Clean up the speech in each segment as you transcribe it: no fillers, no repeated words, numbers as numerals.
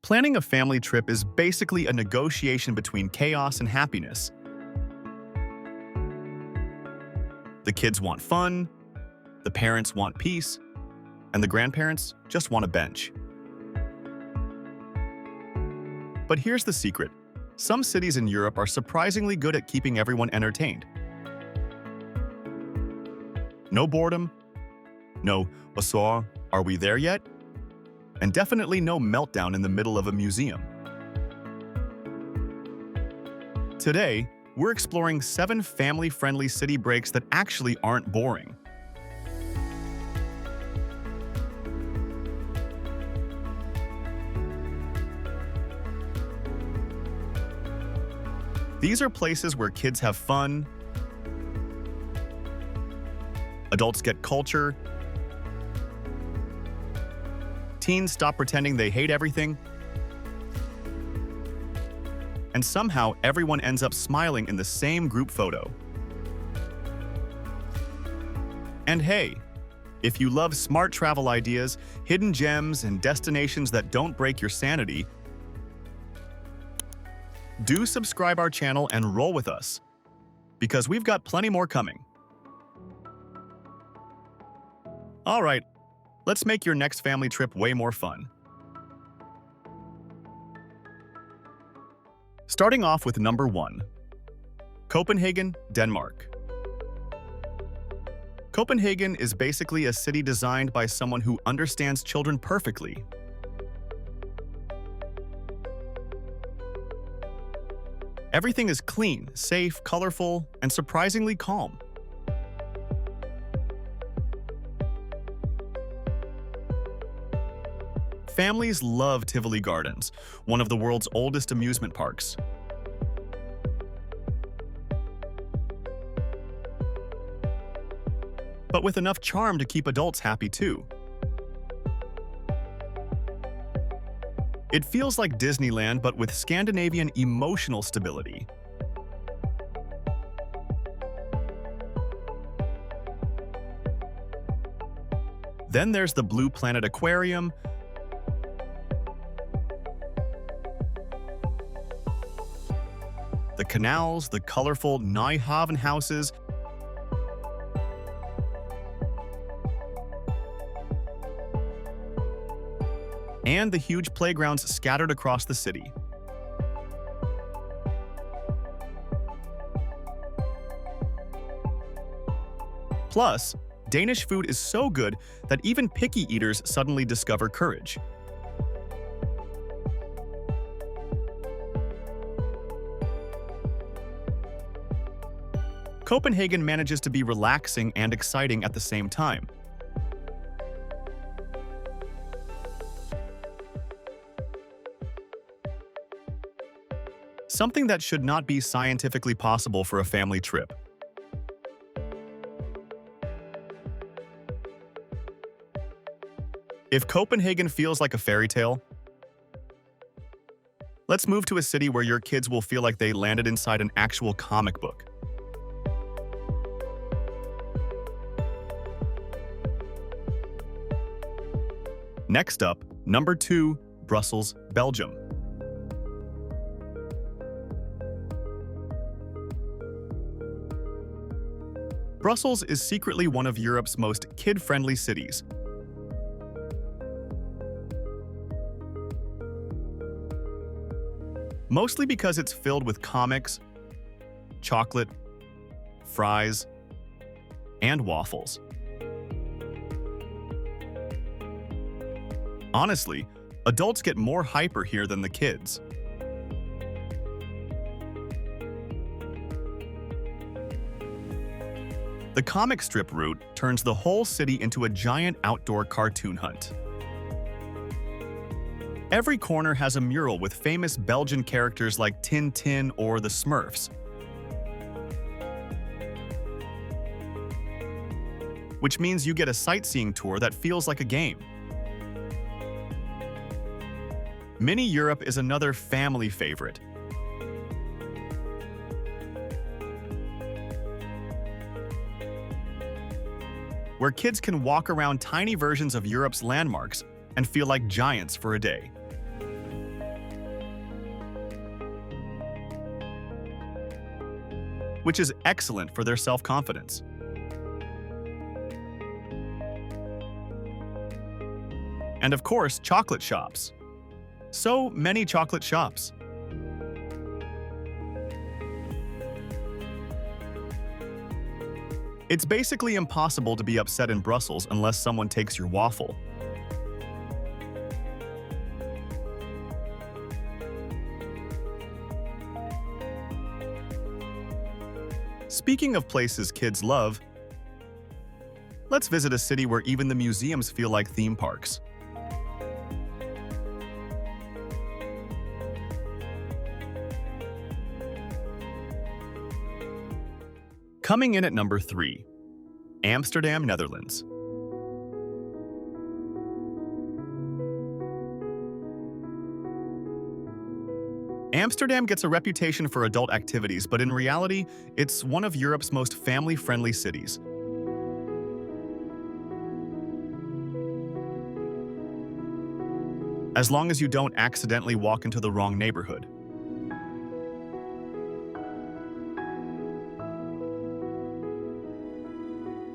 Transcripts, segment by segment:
Planning a family trip is basically a negotiation between chaos and happiness. The kids want fun, the parents want peace, and the grandparents just want a bench. But here's the secret. Some cities in Europe are surprisingly good at keeping everyone entertained. No boredom, no "Bonsoir, are we there yet?" and definitely no meltdown in the middle of a museum. Today, we're exploring 7 family-friendly city breaks that actually aren't boring. These are places where kids have fun, adults get culture, teens stop pretending they hate everything, and somehow everyone ends up smiling in the same group photo. And hey, if you love smart travel ideas, hidden gems, and destinations that don't break your sanity, do subscribe our channel and roll with us, because we've got plenty more coming. All right, let's make your next family trip way more fun. Starting off with number 1, Copenhagen, Denmark. Copenhagen is basically a city designed by someone who understands children perfectly. Everything is clean, safe, colorful, and surprisingly calm. Families love Tivoli Gardens, one of the world's oldest amusement parks. But with enough charm to keep adults happy too. It feels like Disneyland, but with Scandinavian emotional stability. Then there's the Blue Planet Aquarium, the canals, the colorful Nyhavn houses, and the huge playgrounds scattered across the city. Plus, Danish food is so good that even picky eaters suddenly discover courage. Copenhagen manages to be relaxing and exciting at the same time. Something that should not be scientifically possible for a family trip. If Copenhagen feels like a fairy tale, let's move to a city where your kids will feel like they landed inside an actual comic book. Next up, number 2, Brussels, Belgium. Brussels is secretly one of Europe's most kid-friendly cities. Mostly because it's filled with comics, chocolate, fries, and waffles. Honestly, adults get more hyper here than the kids. The comic strip route turns the whole city into a giant outdoor cartoon hunt. Every corner has a mural with famous Belgian characters like Tintin or the Smurfs, which means you get a sightseeing tour that feels like a game. Mini Europe is another family favorite. where kids can walk around tiny versions of Europe's landmarks and feel like giants for a day. which is excellent for their self-confidence. And of course, chocolate shops. So many chocolate shops. It's basically impossible to be upset in Brussels unless someone takes your waffle. Speaking of places kids love, let's visit a city where even the museums feel like theme parks. Coming in at number 3, Amsterdam, Netherlands. Amsterdam gets a reputation for adult activities, but in reality, it's one of Europe's most family-friendly cities. As long as you don't accidentally walk into the wrong neighborhood.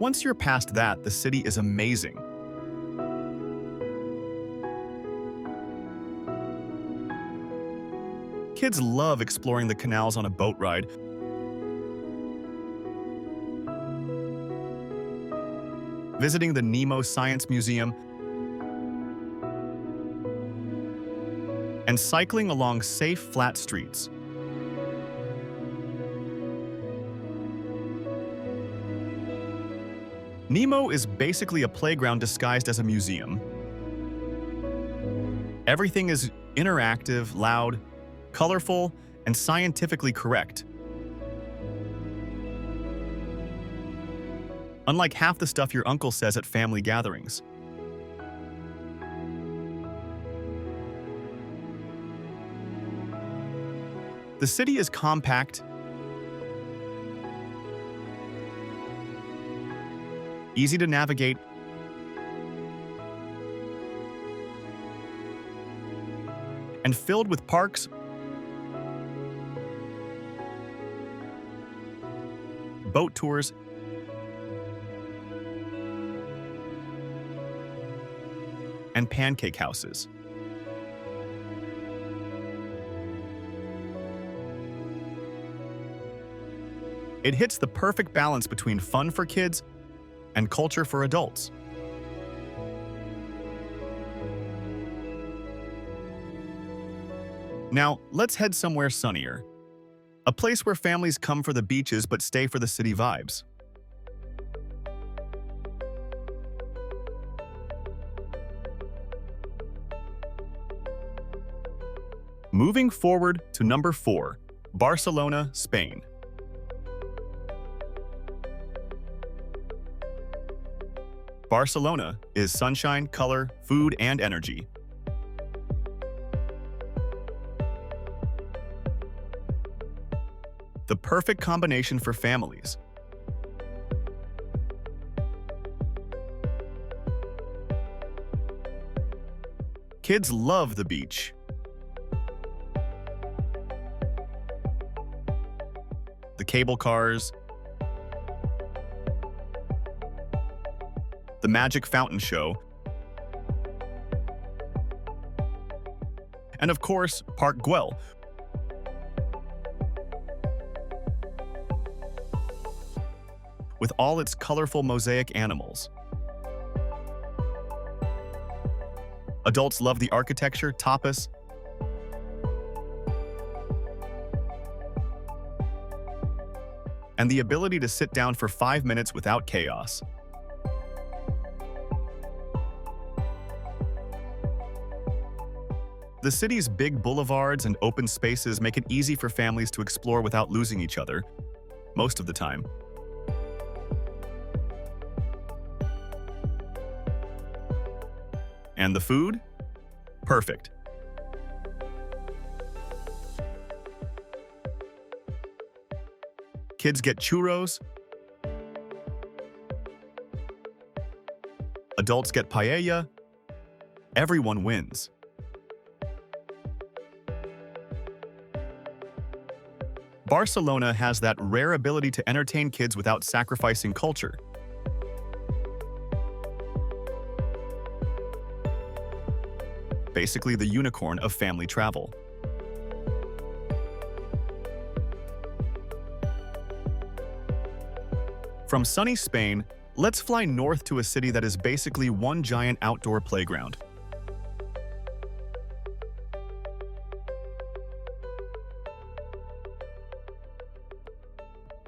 Once you're past that, the city is amazing. Kids love exploring the canals on a boat ride. Visiting the Nemo Science Museum, and cycling along safe, flat streets. Nemo is basically a playground disguised as a museum. Everything is interactive, loud, colorful, and scientifically correct. Unlike half the stuff your uncle says at family gatherings. The city is compact, easy to navigate, and filled with parks, boat tours, and pancake houses. It hits the perfect balance between fun for kids and culture for adults. Now, let's head somewhere sunnier. A place where families come for the beaches but stay for the city vibes. Moving forward to number 4, Barcelona, Spain. Barcelona is sunshine, color, food, and energy. The perfect combination for families. Kids love the beach. The cable cars, the magic fountain show, and of course, Park Güell, with all its colorful mosaic animals. Adults love the architecture, tapas, and the ability to sit down for 5 minutes without chaos. The city's big boulevards and open spaces make it easy for families to explore without losing each other, most of the time. And the food? Perfect. Kids get churros. Adults get paella. Everyone wins. Barcelona has that rare ability to entertain kids without sacrificing culture. Basically the unicorn of family travel. From sunny Spain, let's fly north to a city that is basically one giant outdoor playground.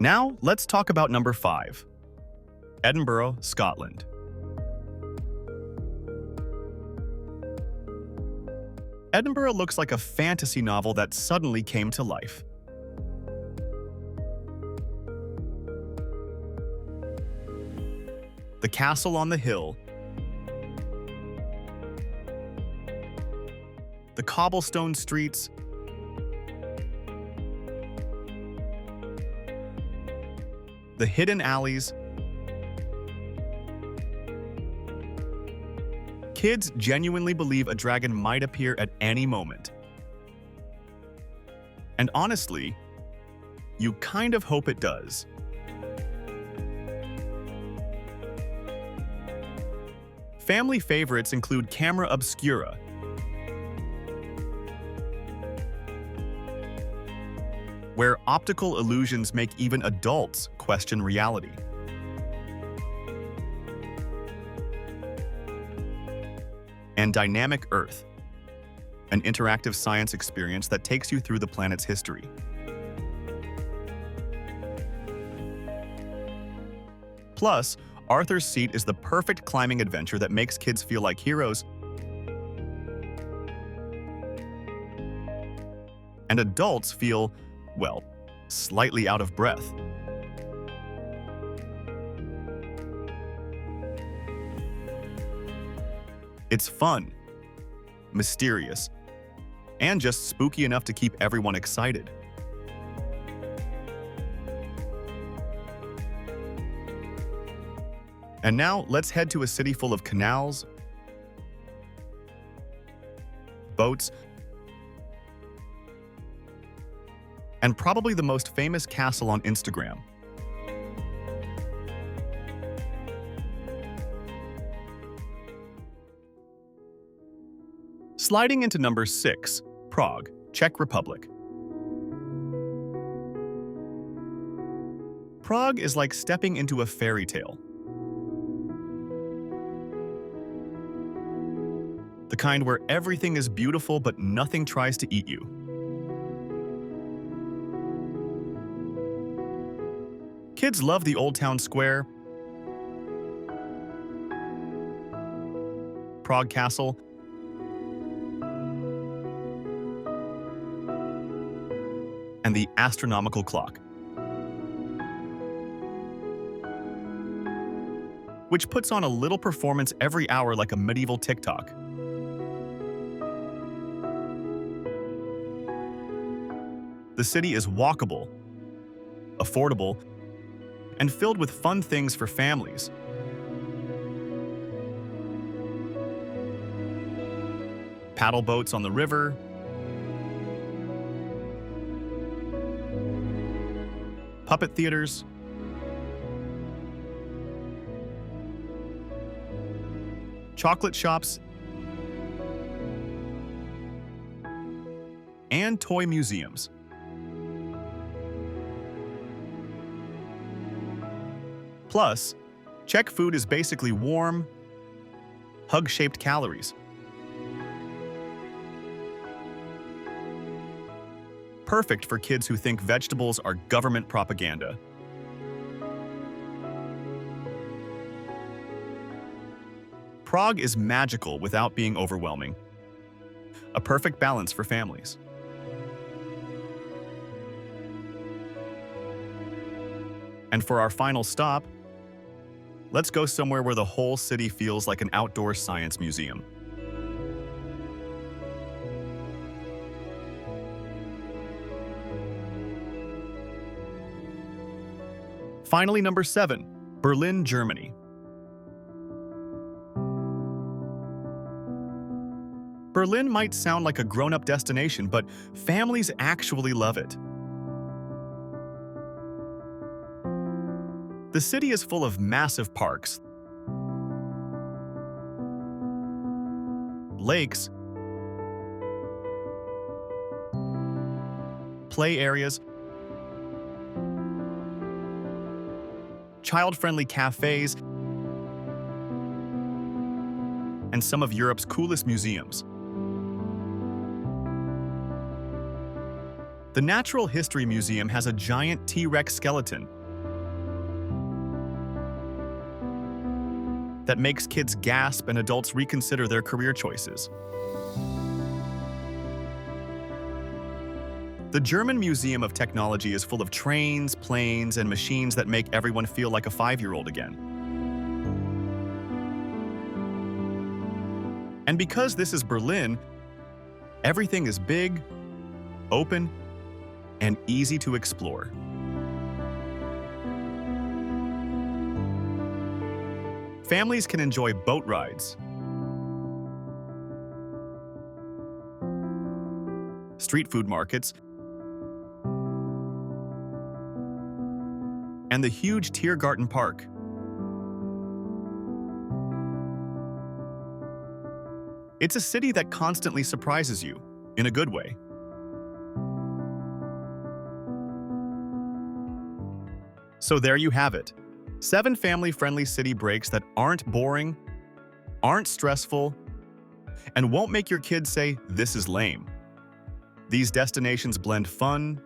Now, let's talk about number 5. Edinburgh, Scotland. Edinburgh looks like a fantasy novel that suddenly came to life. The castle on the hill, the cobblestone streets, the hidden alleys. Kids genuinely believe a dragon might appear at any moment. And honestly, you kind of hope it does. Family favorites include Camera Obscura, where optical illusions make even adults question reality. And Dynamic Earth, an interactive science experience that takes you through the planet's history. Plus, Arthur's Seat is the perfect climbing adventure that makes kids feel like heroes, and adults feel, well, slightly out of breath. It's fun, mysterious, and just spooky enough to keep everyone excited. And now, let's head to a city full of canals, boats, and probably the most famous castle on Instagram. Sliding into number 6, Prague, Czech Republic. Prague is like stepping into a fairy tale. The kind where everything is beautiful but nothing tries to eat you. Kids love the Old Town Square, Prague Castle, and the astronomical clock, which puts on a little performance every hour like a medieval TikTok. The city is walkable, affordable, and filled with fun things for families. Paddle boats on the river, puppet theaters, chocolate shops, and toy museums. Plus, Czech food is basically warm, hug-shaped calories. Perfect for kids who think vegetables are government propaganda. Prague is magical without being overwhelming. A perfect balance for families. And for our final stop, let's go somewhere where the whole city feels like an outdoor science museum. Finally, number 7, Berlin, Germany. Berlin might sound like a grown-up destination, but families actually love it. The city is full of massive parks, lakes, play areas, child-friendly cafes, and some of Europe's coolest museums. The Natural History Museum has a giant T-Rex skeleton that makes kids gasp and adults reconsider their career choices. The German Museum of Technology is full of trains, planes, and machines that make everyone feel like a 5-year-old again. And because this is Berlin, everything is big, open, and easy to explore. Families can enjoy boat rides, street food markets, and the huge Tiergarten Park. It's a city that constantly surprises you, in a good way. So there you have it. 7 family-friendly city breaks that aren't boring, aren't stressful, and won't make your kids say, "This is lame." These destinations blend fun,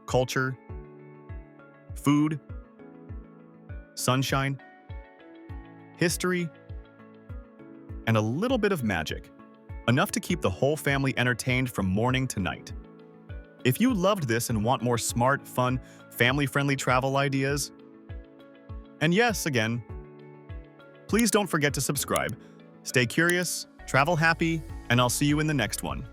culture, food, sunshine, history, and a little bit of magic, enough to keep the whole family entertained from morning to night. If you loved this and want more smart, fun, family-friendly travel ideas, and yes, again, please don't forget to subscribe. Stay curious, travel happy, and I'll see you in the next one.